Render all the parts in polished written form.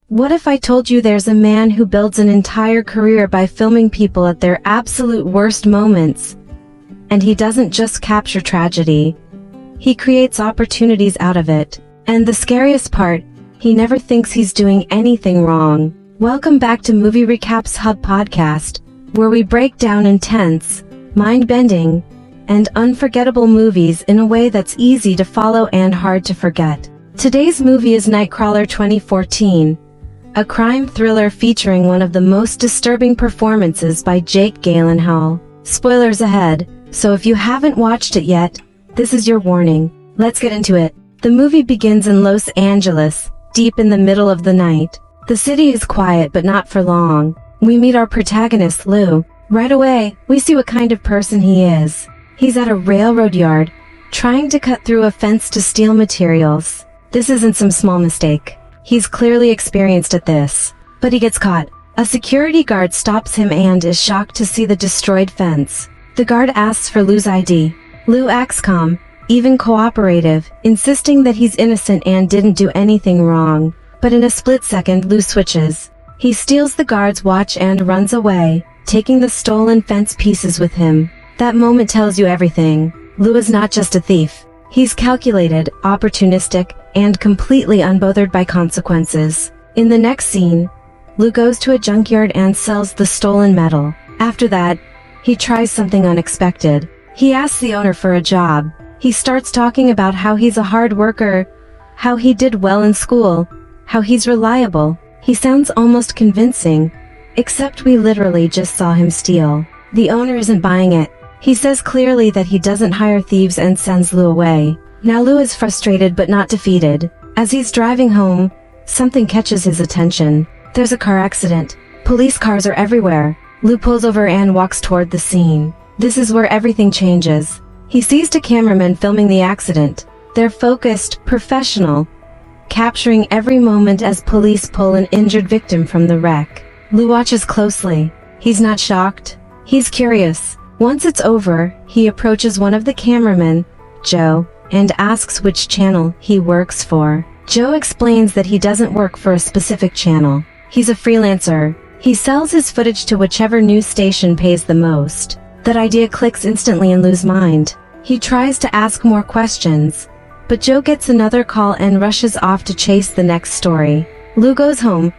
What if I told you there's a man who builds an entire career by filming people at their absolute worst moments? And he doesn't just capture tragedy. He creates opportunities out of it. And the scariest part, he never thinks he's doing anything wrong. Welcome back to Movie Recaps Hub Podcast, where we break down intense, mind-bending, and unforgettable movies in a way that's easy to follow and hard to forget. Today's movie is Nightcrawler 2014, a crime thriller featuring one of the most disturbing performances by Jake Gyllenhaal. Spoilers ahead, so if you haven't watched it yet, this is your warning. Let's get into it. The movie begins in Los Angeles, deep in the middle of the night. The city is quiet but not for long. We meet our protagonist, Lou. Right away, we see what kind of person he is. He's at a railroad yard, trying to cut through a fence to steal materials. This isn't some small mistake. He's clearly experienced at this. But he gets caught. A security guard stops him and is shocked to see the destroyed fence. The guard asks for Lou's ID. Lou acts calm, even cooperative, insisting that he's innocent and didn't do anything wrong. But in a split second, Lou switches. He steals the guard's watch and runs away, taking the stolen fence pieces with him. That moment tells you everything. Lou is not just a thief. He's calculated, opportunistic, and completely unbothered by consequences. In the next scene, Lou goes to a junkyard and sells the stolen metal. After that, he tries something unexpected. He asks the owner for a job. He starts talking about how he's a hard worker, how he did well in school, how he's reliable. He sounds almost convincing, except we literally just saw him steal. The owner isn't buying it. He says clearly that he doesn't hire thieves and sends Lou away. Now Lou is frustrated but not defeated. As he's driving home, something catches his attention. There's a car accident. Police cars are everywhere. Lou pulls over and walks toward the scene. This is where everything changes. He sees two cameramen filming the accident. They're focused, professional, capturing every moment as police pull an injured victim from the wreck. Lou watches closely. He's not shocked. He's curious. Once it's over, he approaches one of the cameramen, Joe, and asks which channel he works for. Joe explains that he doesn't work for a specific channel. He's a freelancer. He sells his footage to whichever news station pays the most. That idea clicks instantly in Lou's mind. He tries to ask more questions, but Joe gets another call and rushes off to chase the next story. Lou goes home,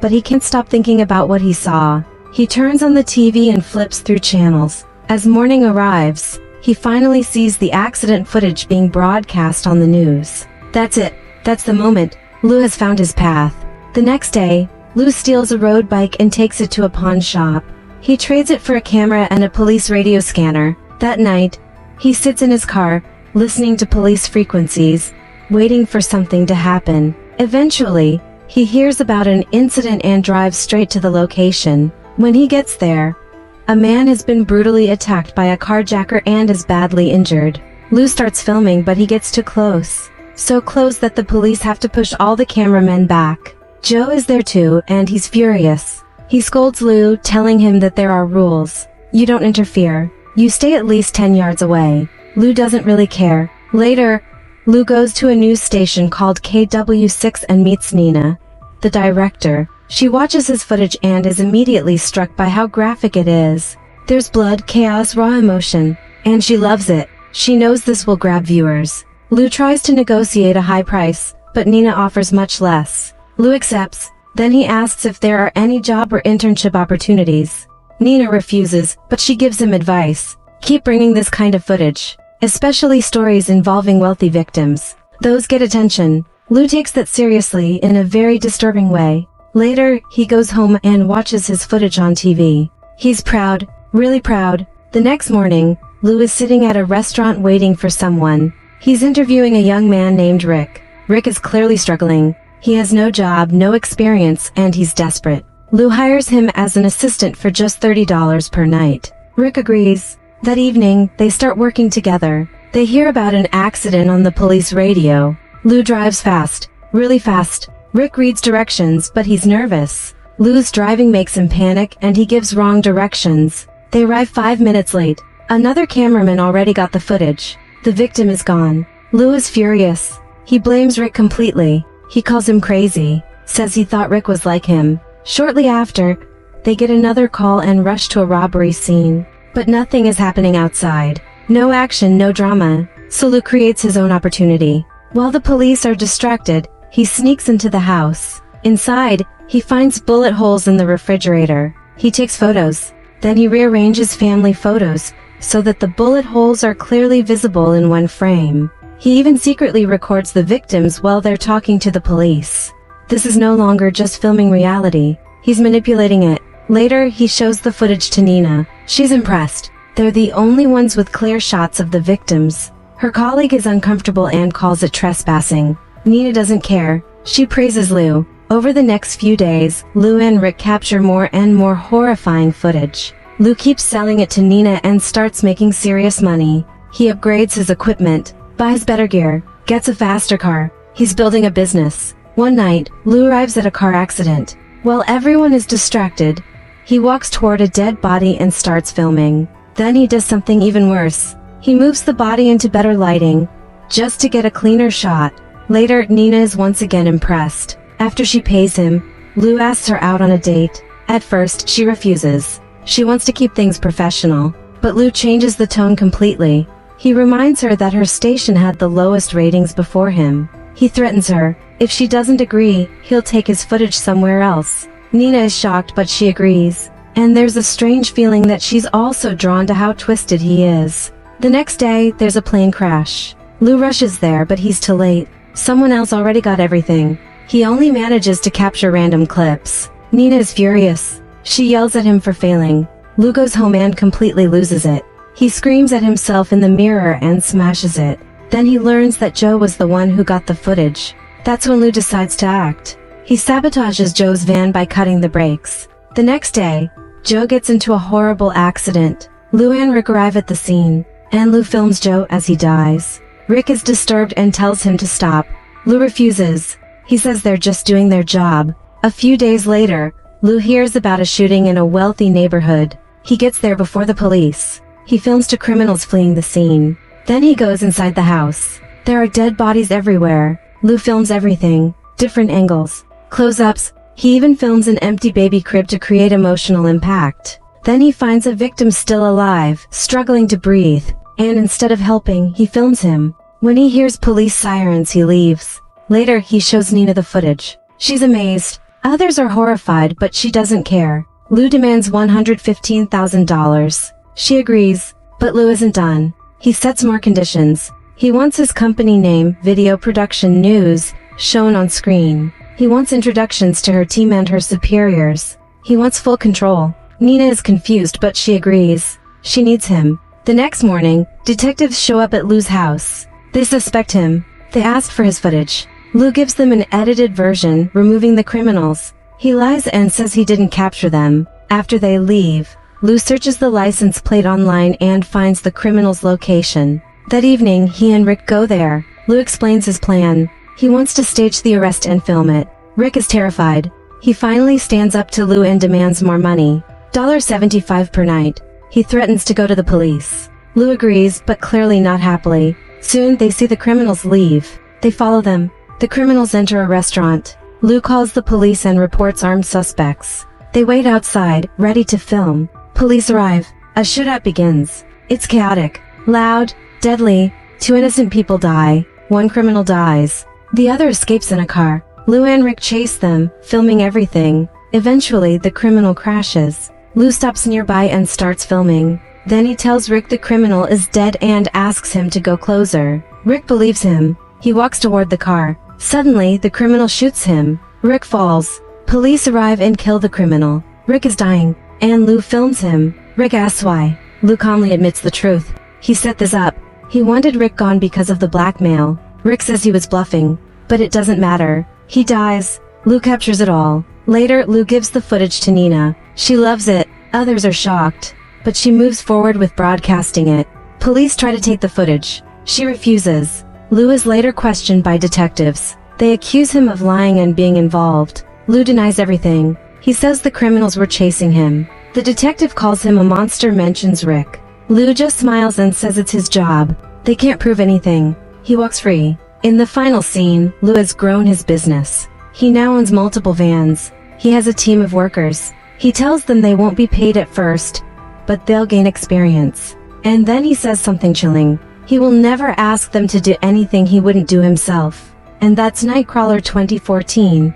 but he can't stop thinking about what he saw. He turns on the TV and flips through channels. As morning arrives, he finally sees the accident footage being broadcast on the news. That's it. That's the moment. Lou has found his path. The next day, Lou steals a road bike and takes it to a pawn shop. He trades it for a camera and a police radio scanner. That night, he sits in his car, listening to police frequencies, waiting for something to happen. Eventually, he hears about an incident and drives straight to the location. When he gets there, a man has been brutally attacked by a carjacker and is badly injured. Lou starts filming but he gets too close. So close that the police have to push all the cameramen back. Joe is there too, and he's furious. He scolds Lou, telling him that there are rules. You don't interfere. You stay at least 10 yards away. Lou doesn't really care. Later, Lou goes to a news station called KW6 and meets Nina, the director. She watches his footage and is immediately struck by how graphic it is. There's blood, chaos, raw emotion, and she loves it. She knows this will grab viewers. Lou tries to negotiate a high price, but Nina offers much less. Lou accepts. Then he asks if there are any job or internship opportunities. Nina refuses, but she gives him advice. Keep bringing this kind of footage, especially stories involving wealthy victims. Those get attention. Lou takes that seriously in a very disturbing way. Later, he goes home and watches his footage on TV. He's proud, really proud. The next morning, Lou is sitting at a restaurant waiting for someone. He's interviewing a young man named Rick. Rick is clearly struggling. He has no job, no experience, and he's desperate. Lou hires him as an assistant for just $30 per night. Rick agrees. That evening, they start working together. They hear about an accident on the police radio. Lou drives fast, really fast. Rick reads directions, but he's nervous. Lou's driving makes him panic and he gives wrong directions. They arrive 5 minutes late. Another cameraman already got the footage. The victim is gone. Lou is furious. He blames Rick completely. He calls him crazy. says he thought Rick was like him. Shortly after, they get another call and rush to a robbery scene. But nothing is happening outside. No action, no drama. So Lou creates his own opportunity. While the police are distracted, he sneaks into the house. Inside, he finds bullet holes in the refrigerator. He takes photos. Then he rearranges family photos so that the bullet holes are clearly visible in one frame. He even secretly records the victims while they're talking to the police. This is no longer just filming reality. He's manipulating it. Later, he shows the footage to Nina. She's impressed. They're the only ones with clear shots of the victims. Her colleague is uncomfortable and calls it trespassing. Nina doesn't care. She praises Lou. Over the next few days, Lou and Rick capture more and more horrifying footage. Lou keeps selling it to Nina and starts making serious money. He upgrades his equipment, buys better gear, gets a faster car. He's building a business. One night, Lou arrives at a car accident. While everyone is distracted, he walks toward a dead body and starts filming. Then he does something even worse. He moves the body into better lighting, just to get a cleaner shot. Later, Nina is once again impressed. After she pays him, Lou asks her out on a date. At first, she refuses. She wants to keep things professional, but Lou changes the tone completely. He reminds her that her station had the lowest ratings before him. He threatens her. If she doesn't agree, he'll take his footage somewhere else. Nina is shocked, but she agrees. And there's a strange feeling that she's also drawn to how twisted he is. The next day, there's a plane crash. Lou rushes there, but he's too late. Someone else already got everything. He only manages to capture random clips. Nina is furious. She yells at him for failing. Lou goes home and completely loses it. He screams at himself in the mirror and smashes it. Then he learns that Joe was the one who got the footage. That's when Lou decides to act. He sabotages Joe's van by cutting the brakes. The next day, Joe gets into a horrible accident. Lou and Rick arrive at the scene, and Lou films Joe as he dies. Rick is disturbed and tells him to stop. Lou refuses. He says they're just doing their job. A few days later, Lou hears about a shooting in a wealthy neighborhood. He gets there before the police. He films two criminals fleeing the scene. Then he goes inside the house. There are dead bodies everywhere. Lou films everything. Different angles. Close-ups. He even films an empty baby crib to create emotional impact. Then he finds a victim still alive, struggling to breathe. And instead of helping, he films him. When he hears police sirens, he leaves. Later, he shows Nina the footage. She's amazed. Others are horrified, but she doesn't care. Lou demands $115,000. She agrees, but Lou isn't done. He sets more conditions. He wants his company name, Video Production News, shown on screen. He wants introductions to her team and her superiors. He wants full control. Nina is confused, but she agrees. She needs him. The next morning, detectives show up at Lou's house. They suspect him. They ask for his footage. Lou gives them an edited version, removing the criminals. He lies and says he didn't capture them. After they leave, Lou searches the license plate online and finds the criminal's location. That evening, he and Rick go there. Lou explains his plan. He wants to stage the arrest and film it. Rick is terrified. He finally stands up to Lou and demands more money. $75 per night. He threatens to go to the police. Lou agrees, but clearly not happily. Soon, they see the criminals leave. They follow them. The criminals enter a restaurant. Lou calls the police and reports armed suspects. They wait outside, ready to film. Police arrive. A shootout begins. It's chaotic, loud, deadly. 2 innocent people die. 1 criminal dies. The other escapes in a car. Lou and Rick chase them, filming everything. Eventually, the criminal crashes. Lou stops nearby and starts filming. Then he tells Rick the criminal is dead and asks him to go closer. Rick believes him. He walks toward the car. Suddenly, the criminal shoots him. Rick falls. Police arrive and kill the criminal. Rick is dying, and Lou films him. Rick asks why. Lou calmly admits the truth. He set this up. He wanted Rick gone because of the blackmail. Rick says he was bluffing, but it doesn't matter. He dies. Lou captures it all. Later, Lou gives the footage to Nina. She loves it. Others are shocked, but she moves forward with broadcasting it. Police try to take the footage. She refuses. Lou is later questioned by detectives. They accuse him of lying and being involved. Lou denies everything. He says the criminals were chasing him. The detective calls him a monster, mentions Rick. Lou just smiles and says it's his job. They can't prove anything. He walks free. In the final scene, Lou has grown his business. He now owns multiple vans. He has a team of workers. He tells them they won't be paid at first, but they'll gain experience. And then he says something chilling. He will never ask them to do anything he wouldn't do himself. And that's Nightcrawler 2014.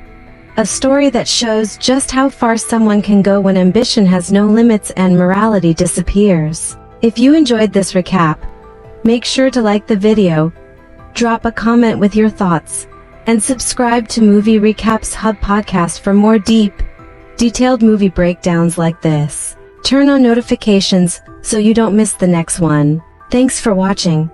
A story that shows just how far someone can go when ambition has no limits and morality disappears. If you enjoyed this recap, make sure to like the video, drop a comment with your thoughts, and subscribe to Movie Recaps Hub podcast for more detailed movie breakdowns like this. Turn on notifications so you don't miss the next one. Thanks for watching.